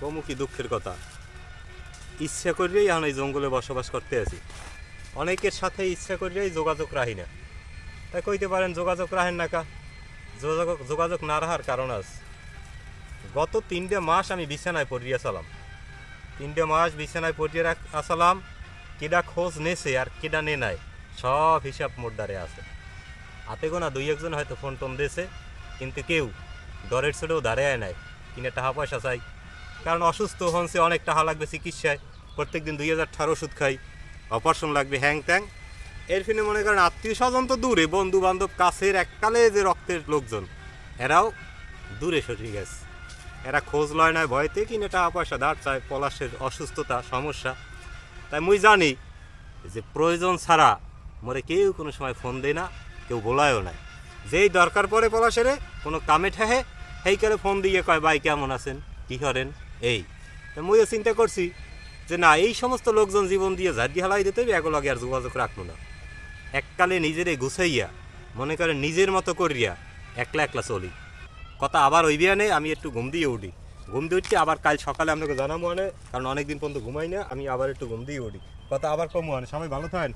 কমু কি দুঃখের কথা, ইচ্ছা করিয়াই এখন এই জঙ্গলে বসবাস করতে আছি। অনেকের সাথে ইচ্ছা করিয়াই যোগাযোগ রাখি না। তাই কইতে পারেন যোগাযোগ রাখেন না কা, যোগাযোগ না রাখার কারণ আছে। গত 3টে মাস আমি বিছানায় পড়িয়াছিলাম, 3টে মাস বিছানায় পড়িয়ে আসলাম। কেডা খোঁজ নেছে আর কেডা নে নাই সব হিসাব মোটদারে আছে। হাতে গোনা 2-1জন হয়তো ফোন টোন দিয়েছে, কিন্তু কেউ দরের ছেড়েও দাঁড়ায় নাই। কিনে টাকা পয়সা চাই, কারণ অসুস্থ হচ্ছে, অনেক টাকা লাগবে চিকিৎসায়। প্রত্যেক দিন 2000 টাকার ওষুধ খাই, অপারেশন লাগবে, হ্যাং ত্যাং। এর ফিনে মনে করেন আত্মীয় স্বজন তো দূরে, বন্ধু বান্ধব কাছের এককালে যে রক্তের লোকজন এরাও দূরে সরে গেছে। এরা খোঁজ লয় না ভয়তে, কিনে টাকা পয়সা ধার চায়। পলাশের অসুস্থতা সমস্যা, তাই মুই জানি যে প্রয়োজন ছাড়া মরে কেউ কোনো সময় ফোন দেয় না, কেউ বলায়ও নাই। যেই দরকার পড়ে পলাশেরে কোনো কামে ঠেহে সেই করে ফোন দিয়ে কয় ভাই কেমন আছেন, কী করেন। এই মুইও চিন্তা করছি যে না, এই সমস্ত লোকজন জীবন দিয়ে ঝাড়ি হালাই দিতে হবে, এগুলোকে আর যোগাযোগ রাখবো না। এককালে নিজেরে গুছাইয়া মনে করেন নিজের মতো করিয়া একলা একলা চলি। কথা আবার ওই বিয়ানে আমি একটু ঘুম দিয়ে উঠি, ঘুম দিয়ে উঠছি আবার কাল সকালে আপনাকে জানাবো, কারণ অনেকদিন পর্যন্ত ঘুমাই না, আমি আবার একটু ঘুম দিয়ে উঠি। কথা আবার কমু, সবাই ভালো থাকেন।